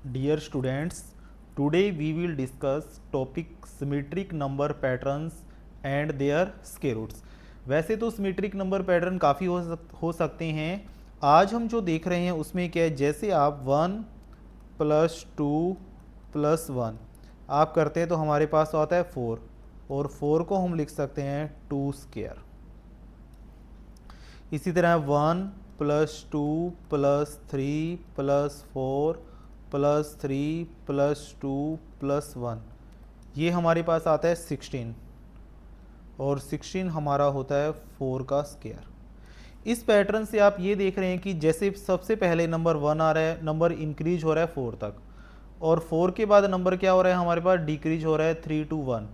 Dear students, today we will discuss topic symmetric number patterns and their square roots. वैसे तो symmetric number pattern काफ़ी हो सकते हैं। आज हम जो देख रहे हैं उसमें क्या है, जैसे आप 1 + 2 + 1 आप करते हैं तो हमारे पास आता है 4, और 4 को हम लिख सकते हैं 2²। इसी तरह 1 + 2 + 3 + 4 + 3 + 2 + 1 ये हमारे पास आता है 16, और 16 हमारा होता है 4 का स्क्वायर। इस पैटर्न से आप ये देख रहे हैं कि जैसे सबसे पहले नंबर 1 आ रहा है, नंबर इंक्रीज हो रहा है 4 तक, और 4 के बाद नंबर क्या हो रहा है हमारे पास, डिक्रीज हो रहा है 3 to 1।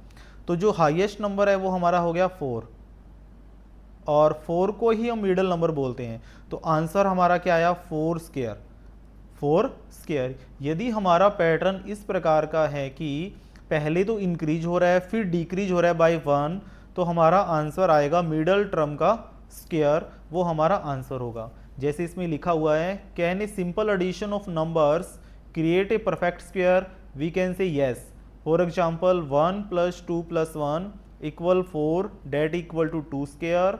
तो जो हाईएस्ट नंबर है वो हमारा हो गया 4, और 4 को ही हम मिडल नंबर बोलते हैं। तो आंसर हमारा क्या आया, 4²। 4²। यदि हमारा पैटर्न इस प्रकार का है कि पहले तो इंक्रीज हो रहा है फिर डिक्रीज हो रहा है बाय 1, तो हमारा आंसर आएगा मिडल टर्म का स्क्वायर, वो हमारा आंसर होगा। जैसे इसमें लिखा हुआ है, can a simple addition of numbers create a perfect square, we can say yes. For example 1 + 2 + 1 = 4, that equal to 2²।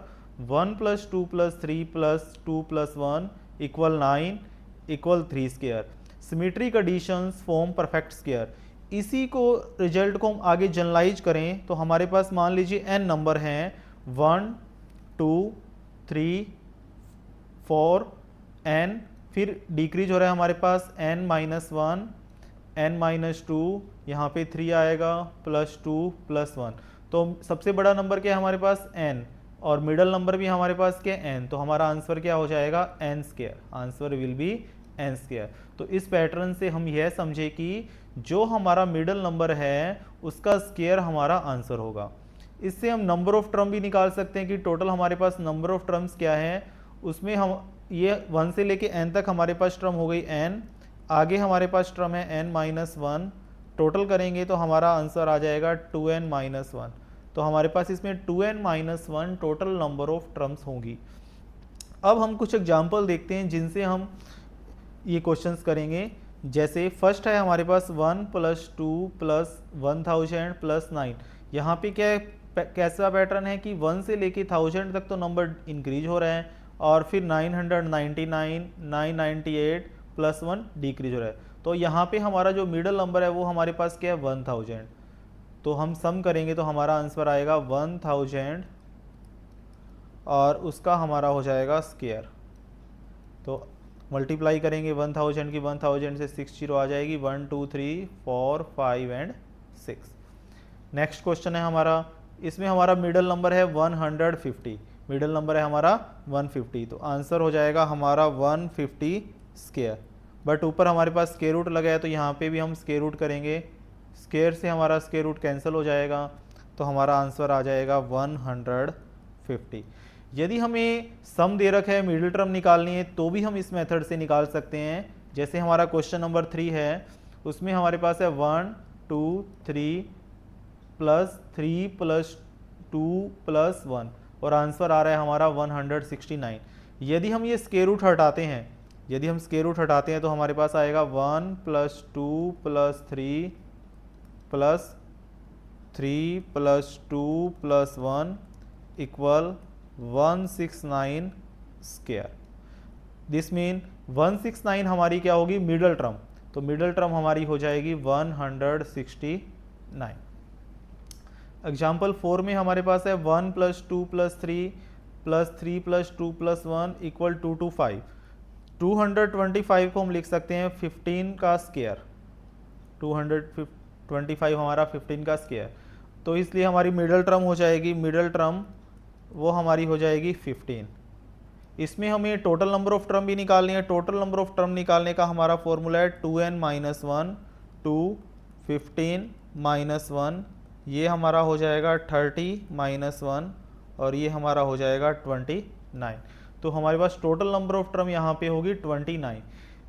1 + 2 + 3 + 2 + 1 = 9 = 3²। Symmetric additions form perfect square. इसी को रिजल्ट को हम आगे जनरलाइज करें तो हमारे पास मान लीजिए n नंबर हैं, 1 2 3 4 n, फिर डिक्रीज हो रहा है हमारे पास n-1 n-2, यहाँ पे 3 आएगा, +2 +1। तो सबसे बड़ा नंबर क्या है हमारे पास, n, और मिडल नंबर भी हमारे पास क्या है, n। तो हमारा आंसर क्या हो जाएगा, n²। Answer will be n²। तो इस पैटर्न से हम यह समझे कि जो हमारा मिडल नंबर है उसका स्क्वायर हमारा आंसर होगा। इससे हम नंबर ऑफ टर्म भी निकाल सकते हैं कि टोटल हमारे पास नंबर ऑफ टर्म्स क्या है। उसमें हम ये 1 से लेके n तक हमारे पास टर्म हो गई n, आगे हमारे पास टर्म है n-1, टोटल करेंगे तो हमारा आंसर आ जाएगा 2n-1। तो हमारे पास इसमें 2n-1 total number of terms होंगी। अब हम कुछ एग्जाम्पल देखते हैं जिनसे हम ये क्वेश्चंस करेंगे। जैसे फर्स्ट है हमारे पास 1 + 2 + 1000 + 9। यहाँ पे क्या है, कैसा पैटर्न है कि 1 से लेके 1000 तक तो नंबर इंक्रीज हो रहे हैं, और फिर 999 998 +1 डिक्रीज हो रहा है। तो यहाँ पे हमारा जो मिडल नंबर है वो हमारे पास क्या है, 1000। तो हम सम करेंगे तो हमारा आंसर आएगा 1000, और उसका हमारा हो जाएगा स्क्वायर। तो मल्टीप्लाई करेंगे 1000 की 1000 से 6 0 आ जाएगी, 1 2 3 4 5 एंड 6। नेक्स्ट क्वेश्चन है हमारा, इसमें हमारा मिडल नंबर है 150, मिडल नंबर है हमारा 150। तो आंसर हो जाएगा हमारा 150²। बट ऊपर हमारे पास स्क्वायर रूट लगा है तो यहाँ पे भी हम स्क्वायर रूट करेंगे, स्क्वायर से हमारा स्क्वायर रूट कैंसिल हो जाएगा, तो हमारा आंसर आ जाएगा 150। यदि हमें सम दे रखा है, मिडिल टर्म निकालनी है, तो भी हम इस मेथड से निकाल सकते हैं। जैसे हमारा क्वेश्चन नंबर 3 है, उसमें हमारे पास है 1 2 3 +3 + 2 + 1, और आंसर आ रहा है हमारा 169। यदि हम ये स्क्वायर रूट हटाते हैं, यदि हम स्क्वायर रूट हटाते हैं तो हमारे पास आएगा 1 + 2 + 3 + 3 + 2 + 1 = 169²। दिस मीन 169 हमारी क्या होगी, मिडल टर्म। तो मिडल टर्म हमारी हो जाएगी 169। एग्जाम्पल 4 में हमारे पास है 1 + 2 + 3 + 3 + 2 + 1 = 225। 225 को हम लिख सकते हैं 15 का स्क्वायर। 225 हमारा 15 का स्क्वायर, तो इसलिए हमारी मिडल टर्म हो जाएगी, मिडल टर्म वो हमारी हो जाएगी 15। इसमें हमें टोटल नंबर ऑफ टर्म भी निकालनी है। टोटल नंबर ऑफ टर्म निकालने का हमारा फॉर्मूला है 2n-1 2 15 -1, ये हमारा हो जाएगा 30 - 1, और ये हमारा हो जाएगा 29। तो हमारे पास टोटल नंबर ऑफ टर्म यहाँ पे होगी 29।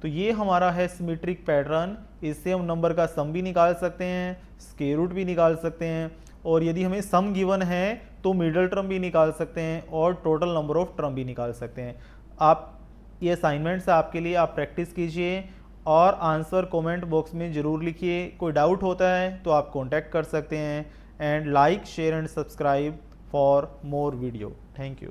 तो ये हमारा है सिमेट्रिक पैटर्न। इससे हम नंबर का सम भी निकाल सकते हैं, स्क्वायर रूट भी निकाल सकते हैं, और यदि हमें सम गिवन है तो मिडल टर्म भी निकाल सकते हैं, और टोटल नंबर ऑफ टर्म भी निकाल सकते हैं। आप ये असाइनमेंट्स है आपके लिए, आप प्रैक्टिस कीजिए, और आंसर कमेंट बॉक्स में ज़रूर लिखिए। कोई डाउट होता है तो आप कांटेक्ट कर सकते हैं। And like share and subscribe for more video. Thank you.